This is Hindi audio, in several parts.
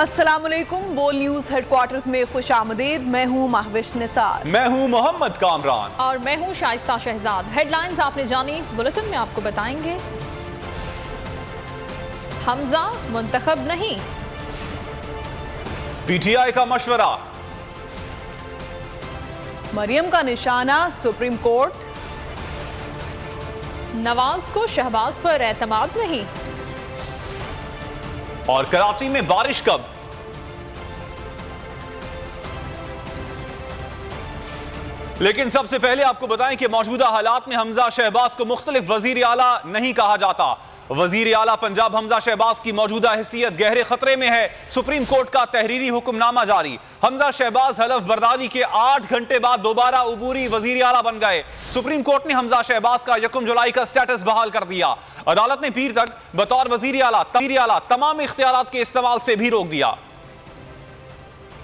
अस्सलामुअलैकुम। बोल न्यूज हेडक्वार्टर्स में खुश आमदीद। मैं हूँ महविश निसार। मैं हूँ मोहम्मद कामरान और मैं हूँ शाइस्ता शहजाद। हेडलाइंस आपने जानी, बुलेटिन में आपको बताएंगे। हमजा मुंतखब नहीं, पीटीआई का मशवरा, मरियम का निशाना सुप्रीम कोर्ट, नवाज को शहबाज पर एतमाद नहीं, और कराची में बारिश कब। लेकिन सबसे पहले आपको बताएं कि मौजूदा हालात में हमजा शहबाज को मुख्तलिफ वजीर आला नहीं कहा जाता। वजीर आला पंजाब हमजा शहबाज की मौजूदा हैसियत गहरे खतरे में है। सुप्रीम कोर्ट का तहरीरी हुक्मनामा जारी। हमजा शहबाज हलफ बर्दारी के 8 घंटे बाद दोबारा उबूरी वजीर आला बन गए। सुप्रीम कोर्ट ने हमजा शहबाज का 1 जुलाई का स्टेटस बहाल कर दिया। अदालत ने पीर तक बतौर वजीर आला तमाम इख्तियारात के इस्तेमाल से भी रोक दिया।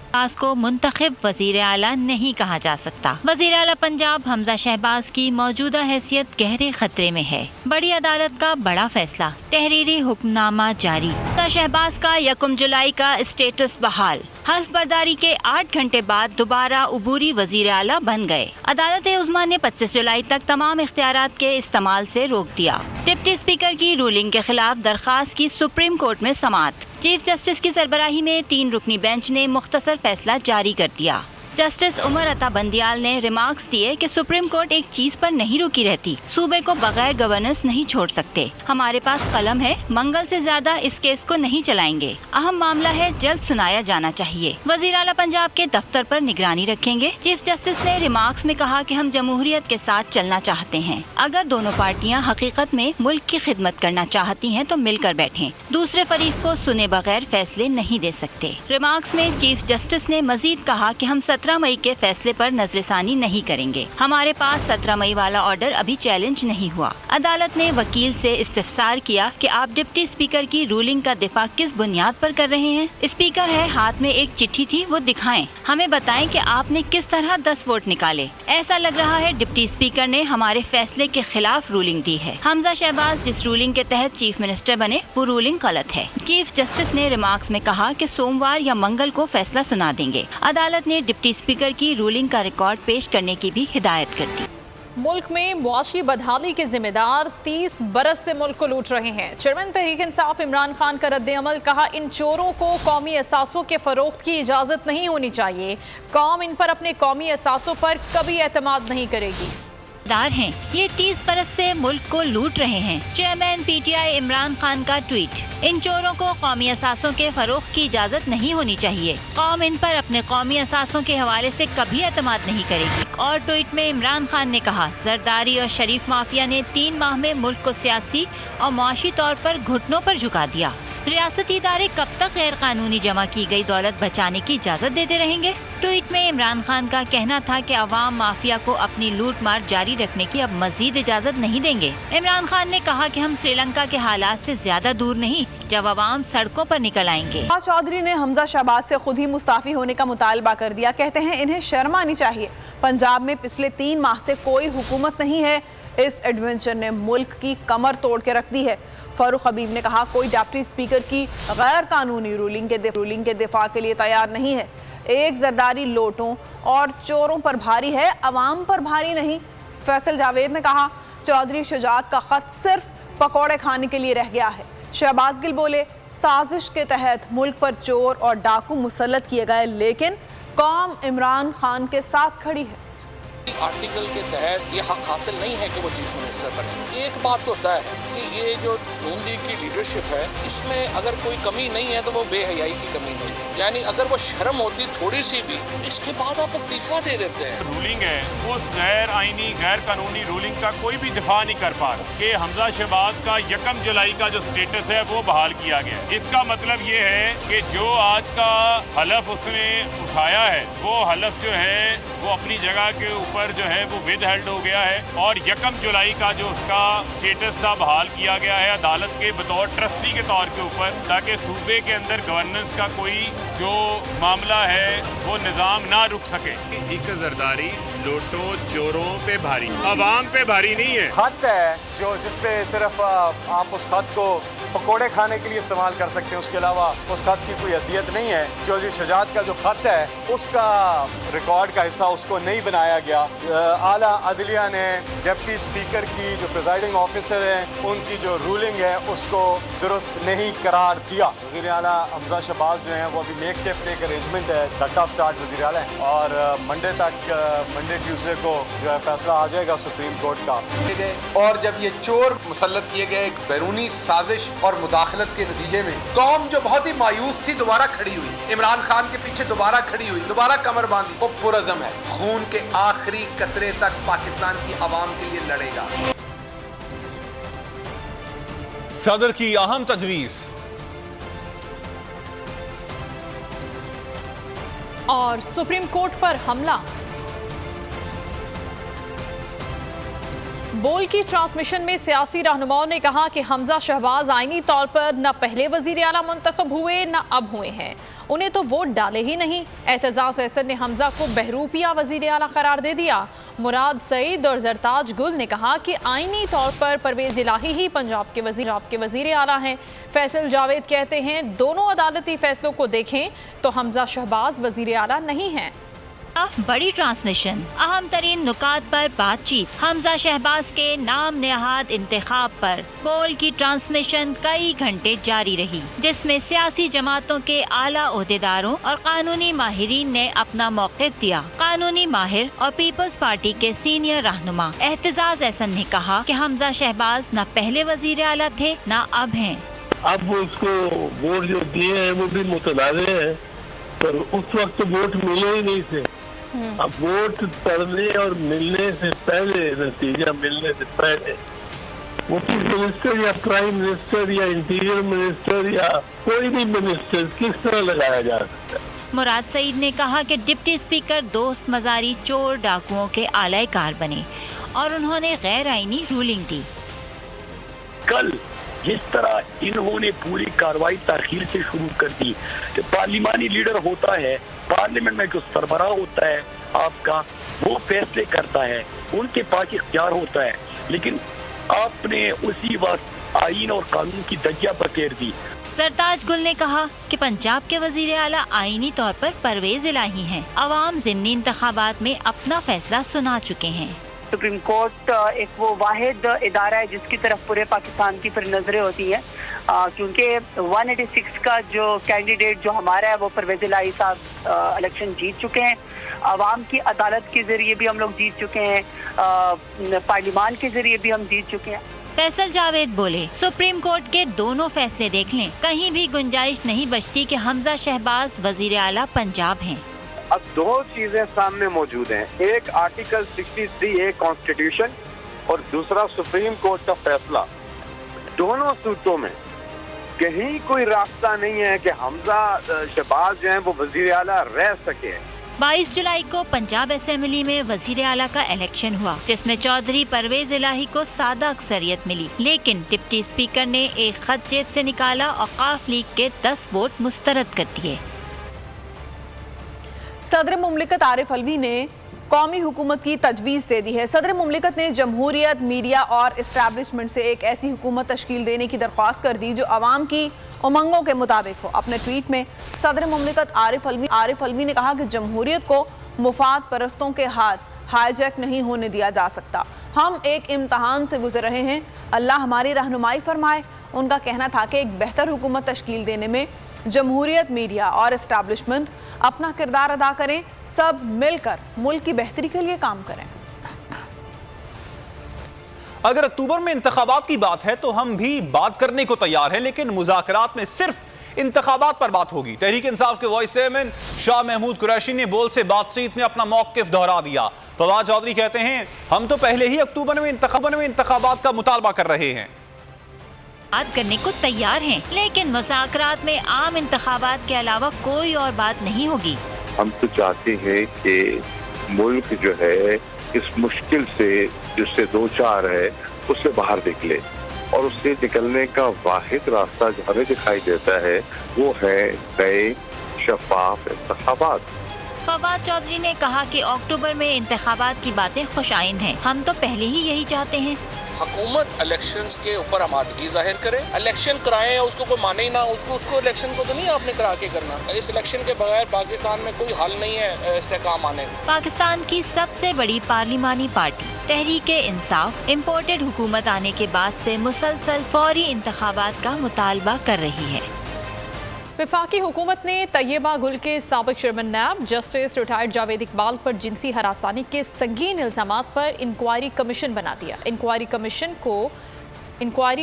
शहबाज को मुंतखब वजीर आला नहीं कहा जा सकता। वजीर आला पंजाब हमजा शहबाज की मौजूदा हैसियत गहरे खतरे में है। बड़ी अदालत का बड़ा फैसला, तहरीरी हुक्मनामा जारी। हमजा शहबाज का 1 जुलाई का स्टेटस बहाल। हल्फ बर्दारी के 8 घंटे बाद दोबारा उबूरी वजीर आला बन गए। अदालत उज़्मा ने 25 जुलाई तक तमाम इख्तियारात के इस्तेमाल से रोक दिया। डिप्टी स्पीकर की रूलिंग के खिलाफ दरखास्त की सुप्रीम कोर्ट में समाअत। चीफ जस्टिस की सरबराही में 3 रुकनी बेंच ने मुख्तसर फैसला जारी कर दिया। जस्टिस उमर अता बंदियाल ने रिमार्क्स दिए कि सुप्रीम कोर्ट एक चीज पर नहीं रुकी रहती, सूबे को बगैर गवर्नेंस नहीं छोड़ सकते। हमारे पास कलम है, मंगल से ज्यादा इस केस को नहीं चलाएंगे। अहम मामला है, जल्द सुनाया जाना चाहिए। वजीर आला पंजाब के दफ्तर पर निगरानी रखेंगे। चीफ जस्टिस ने रिमार्क्स में कहा कि हम जमहूरियत के साथ चलना चाहते हैं। अगर दोनों पार्टियां हकीकत में मुल्क की खिदमत करना चाहती हैं तो मिलकर बैठें। दूसरे फरीक को सुने बगैर फैसले नहीं दे सकते। रिमार्क्स में चीफ जस्टिस ने मजीद कहा कि हम 17 मई के फैसले पर नजरसानी नहीं करेंगे। हमारे पास 17 मई वाला ऑर्डर अभी चैलेंज नहीं हुआ। अदालत ने वकील से इस्तिफसार किया कि आप डिप्टी स्पीकर की रूलिंग का दिफा किस बुनियाद पर कर रहे हैं। स्पीकर है, हाथ में एक चिट्ठी थी, वो दिखाएं। हमें बताएं कि आपने किस तरह 10 वोट निकाले। ऐसा लग रहा है डिप्टी स्पीकर ने हमारे फैसले के खिलाफ रूलिंग दी है। हमजा शहबाज जिस रूलिंग के तहत चीफ मिनिस्टर बने वो रूलिंग गलत है। चीफ जस्टिस ने रिमार्क्स में कहा कि सोमवार या मंगल को फैसला सुना देंगे। अदालत ने डिप्टी स्पीकर की रूलिंग का रिकॉर्ड पेश करने की भी हिदायत कर दी। मुल्क में मुआशी बदहाली के जिम्मेदार 30 बरस से मुल्क को लूट रहे हैं। चेयरमैन तहरीक इंसाफ इमरान खान का रद्द-ए-अमल, कहा इन चोरों को कौमी असासों के फरोख्त की इजाजत नहीं होनी चाहिए। कौम इन पर अपने कौमी असासों पर कभी एतमाद नहीं करेगी। हैं ये 30 बरस से मुल्क को लूट रहे हैं। चेयरमैन पीटीआई इमरान खान का ट्वीट। इन चोरों को कौमी असासों के फरोख्त की इजाजत नहीं होनी चाहिए। कौम इन पर अपने कौमी असासों के हवाले से कभी एतमाद नहीं करेगी। और ट्वीट में इमरान खान ने कहा, जरदारी और शरीफ माफिया ने 3 माह में मुल्क को सियासी और मुआशी तौर पर घुटनों पर झुका दिया। रियासती इदारे कब तक गैर कानूनी जमा की गई दौलत बचाने की इजाजत देते रहेंगे। ट्वीट में इमरान खान का कहना था कि अवाम माफिया को अपनी लूट मार जारी रखने की अब मजीद इजाजत नहीं देंगे। इमरान खान ने कहा कि हम श्रीलंका के हालात से ज्यादा दूर नहीं जब अवाम सड़कों पर निकल आएंगे। चौधरी ने हमजा शहबाज से खुद ही मुस्ताफी होने का मुतालबा कर दिया। कहते हैं इन्हें शर्म आनी चाहिए। पंजाब में पिछले 3 माह से कोई हुकूमत नहीं है। इस एडवेंचर ने मुल्क की कमर तोड़ के रख दी है। फारूक हबीब ने कहा, कोई डिप्टी स्पीकर की गैर कानूनी रूलिंग के दिफा के लिए तैयार नहीं है। एक जरदारी लोटों और चोरों पर भारी है, अवाम पर भारी नहीं। फैसल जावेद ने कहा, चौधरी शुजात का खत सिर्फ पकौड़े खाने के लिए रह गया है। शहबाज गिल बोले, साजिश के तहत मुल्क पर चोर और डाकू मुसल्लत किए गए, लेकिन कौम इमरान खान के साथ खड़ी है। आर्टिकल के तहत ये हक हासिल नहीं है कि वो चीफ मिनिस्टर बने। एक बात तो तय है कि ये जो नून लीग की लीडरशिप है, इसमें अगर कोई कमी नहीं है तो वो बेहयाई की कमी नहीं है। यानी अगर वो शर्म होती थोड़ी सी भी, इसके बाद आप इस्तीफा दे देते हैं। रूलिंग है, उस गैर आईनी गैर कानूनी रूलिंग का कोई भी दिफा नहीं कर पा रहा कि हमजा शहबाज का 1 जुलाई का जो स्टेटस है वो बहाल किया गया। इसका मतलब ये है कि जो आज का हलफ उसने उठाया है, वो हलफ जो है वो अपनी जगह के ऊपर जो है वो विद हेल्ड हो गया है। और 1 जुलाई का जो उसका स्टेटस था बहाल किया गया है अदालत के बतौर ट्रस्टी के तौर के ऊपर, ताकि सूबे के अंदर गवर्नेंस का कोई जो मामला है वो निज़ाम ना रुक सके। एक जरदारी लोटो चोरों पे भारी, अवाम पे भारी नहीं है। खत है जो जिसपे सिर्फ आप उस खत को पकोड़े खाने के लिए इस्तेमाल कर सकते हैं। उसके अलावा उस खत की कोई हैसियत नहीं है। चौधरी शुजात का जो खत है उसका रिकॉर्ड का हिस्सा उसको नहीं बनाया गया। आला अदलिया ने डिप्टी स्पीकर की जो प्रिजाइडिंग ऑफिसर हैं उनकी जो रूलिंग है उसको दुरुस्त नहीं करार दिया। वज़ीर आला हमजा शहबाज जो हैं वो अभी मेक शिफ्ट एक अरेंजमेंट है, धक्का स्टार्ट वज़ीर आला है और मंडे ट्यूसडे को जो है फैसला आ जाएगा सुप्रीम कोर्ट का। और जब ये चोर मुसल्लत किए गए एक बैरूनी साजिश और मुदाखलत के नतीजे में कौम जो बहुत ही मायूस थी दोबारा खड़ी हुई, इमरान खान के पीछे दोबारा खड़ी हुई, दोबारा कमर बांधी, वो पुरज़म है, खून के आखिरी कतरे तक पाकिस्तान की आवाम के लिए लड़ेगा। सदर की अहम तजवीज़। और सुप्रीम कोर्ट पर हमला। बोल की ट्रांसमिशन में सियासी रहनुमाओं ने कहा कि हमजा शहबाज आईनी तौर पर न पहले वजीर आला मुंतखब हुए न अब हुए हैं, उन्हें तो वोट डाले ही नहीं। एतजाज अहसन ने हमजा को बहरूपिया वजीर आला करार दे दिया। मुराद सईद और जरताज गुल ने कहा कि आईनी तौर पर परवेज इलाही ही पंजाब के वजीर आला हैं। फैसल जावेद कहते हैं दोनों अदालती फैसलों को देखें तो हमजा शहबाज वजीर आला नहीं हैं। बड़ी ट्रांसमिशन, अहम तरीन नुकात पर बातचीत। हमजा शहबाज के नाम नेहाद इंतखाब पर बोल की ट्रांसमिशन कई घंटे जारी रही, जिसमें सियासी जमातों के आला ओहदेदारों और कानूनी माहिरीन ने अपना मौक़िफ़ दिया। कानूनी माहिर और पीपल्स पार्टी के सीनियर रहनुमा एतजाज अहसन ने कहा कि हमजा शहबाज न पहले वजीर आला थे न अब हैं। अब उसको वोट जो दिए हैं वो भी मुतनाज़े हैं, पर उस वक्त तो वोट मिले ही नहीं थे। अब वोट पड़ने और मिलने से पहले, नतीजा मिलने से पहले वो चीफ मिनिस्टर या प्राइम मिनिस्टर या इंटीरियर मिनिस्टर या कोई भी मिनिस्टर किस तरह लगाया जा सकता है। मुराद सईद ने कहा कि डिप्टी स्पीकर दोस्त मजारी चोर डाकुओं के आलाकार बने और उन्होंने गैर आईनी रूलिंग दी। कल जिस तरह इन्होंने पूरी कार्रवाई ताखीर से शुरू कर दी कि पार्लिमानी लीडर होता है, पार्लियामेंट में जो सरबराह होता है आपका, वो फैसले करता है, उनके पास इख्तियार होता है, लेकिन आपने उसी वक्त आईन और कानून की दजिया बखेर दी। सरताज गुल ने कहा कि पंजाब के वजीर आला आईनी तौर पर परवेज इलाही हैं। अवाम ज़िमनी इंतखाबात में अपना फैसला सुना चुके हैं। सुप्रीम कोर्ट एक वो वाहिद इदारा है जिसकी तरफ पूरे पाकिस्तान की फिर नजरें होती हैं, क्योंकि 186 का जो कैंडिडेट जो हमारा है वो परवेज इलाही साहब इलेक्शन जीत चुके हैं। आवाम की अदालत के जरिए भी हम लोग जीत चुके हैं, पार्लियामान के जरिए भी हम जीत चुके हैं। फैसल जावेद बोले, सुप्रीम कोर्ट के दोनों फैसले देख लें, कहीं भी गुंजाइश नहीं बचती कि हमजा शहबाज वजीर आला पंजाब हैं। अब दो चीजें सामने मौजूद हैं, एक आर्टिकल 63A कॉन्स्टिट्यूशन और दूसरा सुप्रीम कोर्ट का फैसला। दोनों सूत्रों में कहीं कोई रास्ता नहीं है कि हमजा शहबाज जो हैं वो वजीर आला रह सके। 22 जुलाई को पंजाब असेंबली में वजीर आला का इलेक्शन हुआ, जिसमें चौधरी परवेज इलाही को सादा अक्सरियत मिली, लेकिन डिप्टी स्पीकर ने एक खत जेब से निकाला और काफ लीग के 10 वोट मुस्तरद कर दिए। सदर मुमलिकत आरिफ अलवी ने कौमी हुकूमत की तजवीज़ दे दी है। सदर मुमलिकत ने जमहूरियत, मीडिया और इस्टेब्लिशमेंट से एक ऐसी हुकूमत तश्कील देने की दरख्वास्त कर दी जो अवाम की उमंगों के मुताबिक हो। अपने ट्वीट में सदर मुमलिकत आरिफ अलवी ने कहा कि जमहूरियत को मुफाद परस्तों के हाथ हाईजैक नहीं होने दिया जा सकता। हम एक इम्तहान से गुजर रहे हैं, अल्लाह हमारी रहनुमाई फरमाए। उनका कहना था कि एक बेहतर हुकूमत तश्कील देने में जमहूरियत, मीडिया और इस्टेब्लिशमेंट अपना किरदार अदा करें, सब मिलकर मुल्क की बेहतरी के लिए काम करें। अगर अक्टूबर में इंतखाबात की बात है तो हम भी बात करने को तैयार हैं, लेकिन मुज़ाकरात में सिर्फ इंतखाबात पर बात होगी। तहरीक इंसाफ के वाइस चेयरमैन शाह महमूद कुरैशी ने बोल से बातचीत में अपना मौक़िफ़ दोहरा दिया। फवाद चौधरी कहते हैं हम तो पहले ही अक्टूबर में इंतखाबात का मुतालबा कर रहे हैं, बात करने को तैयार हैं, लेकिन मुज़ाकरात में आम इंतखाबात के अलावा कोई और बात नहीं होगी। हम तो चाहते हैं कि मुल्क जो है इस मुश्किल से जिससे दो चार है उससे बाहर निकले, और उससे निकलने का वाहिद रास्ता जो हमें दिखाई देता है वो है नए शफाफ इंतखाबात। फवाद चौधरी ने कहा कि अक्टूबर में इंतखाबात की बातें खुशाइन हैं। हम तो पहले ही यही चाहते हैं। हुकूमत इलेक्शंस के ऊपर आमादगी जाहिर करे, इलेक्शन कराए, उसको कोई माने ही ना, उसको इलेक्शन को तो नहीं आपने करा के करना। इस इलेक्शन के बगैर पाकिस्तान में कोई हल नहीं है इस्तेकाम आने का। पाकिस्तान की सबसे बड़ी पार्लिमानी पार्टी तहरीक-ए-इंसाफ इम्पोर्टेड हुकूमत आने के बाद से मुसलसल फौरी इंतखाबात का मुतालबा कर रही है। वफाकी हुकूमत ने तैयबा गुल के साबिक chairman NAB justice retired Javed Iqbal पर जिनसी हरासानी के संगीन इल्जामात पर इंक्वायरी कमीशन बना दिया। इंक्वायरी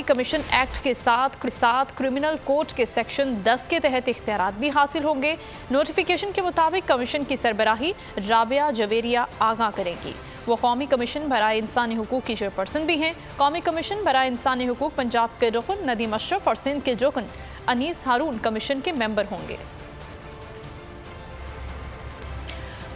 कमीशन एक्ट के साथ क्रिमिनल कोड के सेक्शन 10 के तहत इख्तियारात भी हासिल होंगे। नोटिफिकेशन के मुताबिक कमीशन की सरबराही राबिया जवेरिया आगा करेंगी। वो कौमी कमीशन बराए इंसानी हुकूक की चेयरपर्सन भी हैं। कौमी कमीशन बराए इंसानी हुकूक पंजाब के रुकन नदीम अशरफ और सिंध के रुकन अनीस हारून कमीशन के मेंबर होंगे।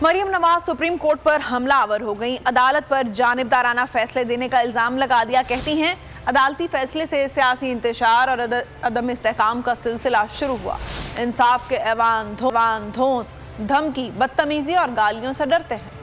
मरियम नवाज सुप्रीम कोर्ट पर हमलावर हो गई। अदालत पर जानिबदाराना फैसले देने का इल्जाम लगा दिया। कहती हैं अदालती फैसले से सियासी इंतशार और अदम इस्तेहकाम का सिलसिला शुरू हुआ। इंसाफ के ऐवान धौंस, धमकी, बदतमीजी और गालियों से डरते हैं।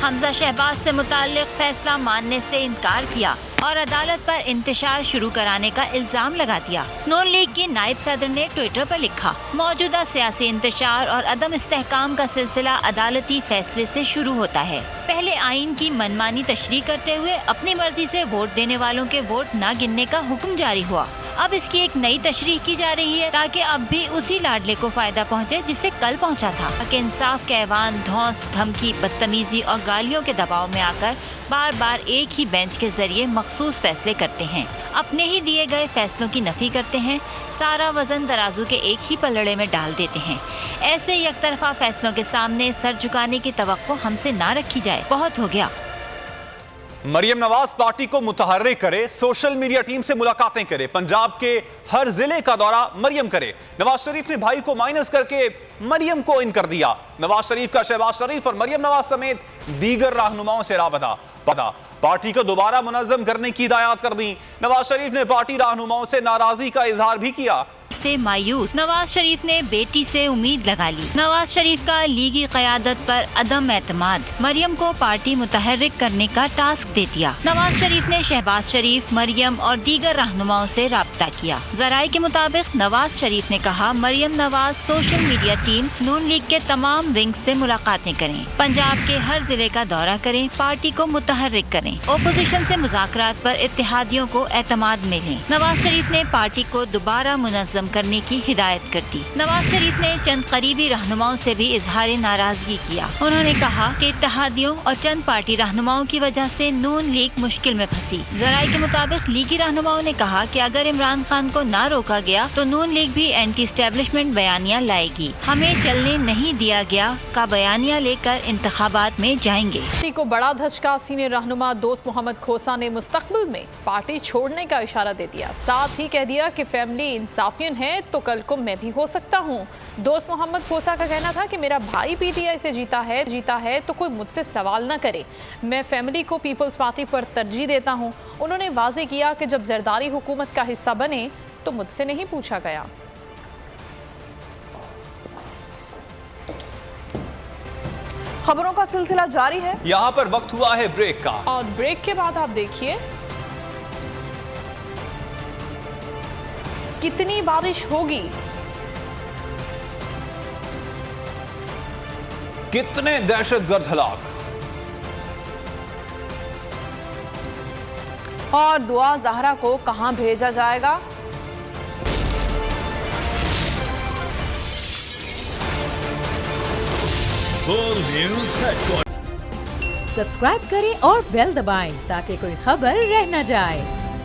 हमजा शहबाज से मुताल्लिक फैसला मानने से इनकार किया और अदालत पर इंतशार शुरू कराने का इल्जाम लगा दिया। नून लीग की नायब सदर ने ट्विटर पर लिखा, मौजूदा सियासी इंतशार और अदम इस्तेहकाम का सिलसिला अदालती फैसले से शुरू होता है। पहले आइन की मनमानी तशरीह करते हुए अपनी मर्जी से वोट देने वालों के वोट न गिनने का हुक्म जारी हुआ। अब इसकी एक नई तशरीह की जा रही है ताकि अब भी उसी लाडले को फायदा पहुंचे जिसे कल पहुंचा था। कि इंसाफ के ऐवान धौंस, धमकी, बदतमीजी और गालियों के दबाव में आकर बार बार एक ही बेंच के जरिए मखसूस फैसले करते हैं, अपने ही दिए गए फैसलों की नफी करते हैं, सारा वजन तराजू के एक ही पलड़े में डाल देते हैं। ऐसे एकतरफा फैसलों के सामने सर झुकाने की तवक्को हमसे ना रखी जाए। बहुत हो गया। मरियम नवाज पार्टी को मुतहर्रिक करे, सोशल मीडिया टीम से मुलाकातें करे, पंजाब के हर जिले का दौरा मरियम करे। नवाज शरीफ ने भाई को माइनस करके मरियम को इन कर दिया। नवाज शरीफ का शहबाज शरीफ और मरियम नवाज समेत दीगर रहनुमाओं से राबता। पार्टी को दोबारा मुनज़्ज़म करने की हिदायत कर दी। नवाज शरीफ ने पार्टी रहनुमाओं से नाराजगी का इजहार भी किया। से मायूस नवाज शरीफ ने बेटी से उम्मीद लगा ली। नवाज शरीफ का लीगी क़यादत पर अदम एतमाद, मरियम को पार्टी मुतहर्रिक करने का टास्क दे दिया। नवाज शरीफ ने शहबाज शरीफ, मरियम और दीगर रहनुमाओं से राब्ता किया। ज़राए के मुताबिक नवाज शरीफ ने कहा, Maryam Nawaz social media team Noon league के तमाम विंग से मुलाकातें करें, पंजाब के हर जिले का दौरा करें, पार्टी को मुतहर्रिक करें, ओपोजिशन से मुज़ाकरात पर इत्तेहादियों को एतमाद में लें। नवाज शरीफ ने पार्टी को दोबारा मुनज़्ज़म करने की हिदायत कर दी। नवाज शरीफ ने चंद करीबी रहनुमाओं से भी इजहार नाराजगी किया। उन्होंने कहा कि इत्तेहादियों और चंद पार्टी रहनुमाओं की वजह से नून लीग मुश्किल में फंसी। ज़राए के मुताबिक लीगी रहनुमाओं ने कहा कि अगर इमरान खान को ना रोका गया तो नून लीग भी एंटी एस्टेब्लिशमेंट बयानिया लाएगी। हमें चलने नहीं दिया गया का बयानिया लेकर इंतखाबात में जाएंगे। पार्टी को बड़ा धचका। सीनियर रहनुमा दोस्त मोहम्मद खोसा ने मुस्तकबिल में पार्टी छोड़ने का इशारा दे दिया। साथ ही कह दिया कि फैमिली इंसाफियन है तो कल को मैं भी हो सकता हूं। दोस्त मोहम्मद खोसा का कहना था कि मेरा भाई पीटीआई से जीता है तो कोई मुझसे सवाल ना करे। मैं फैमिली को पीपल्स पार्टी पर तरजीह देता हूं। उन्होंने वाज़ेह किया कि जब जरदारी हुकूमत का हिस्सा बने तो मुझसे नहीं पूछा गया। खबरों का सिलसिला जारी है। यहाँ पर वक्त हुआ है ब्रेक का, और ब्रेक के बाद आप देखिए कितनी बारिश होगी, कितने दहशतगर्द हलाक, और दुआ ज़हरा को कहां भेजा जाएगा। सब्सक्राइब करें और बेल दबाएं ताकि कोई खबर रह न जाए।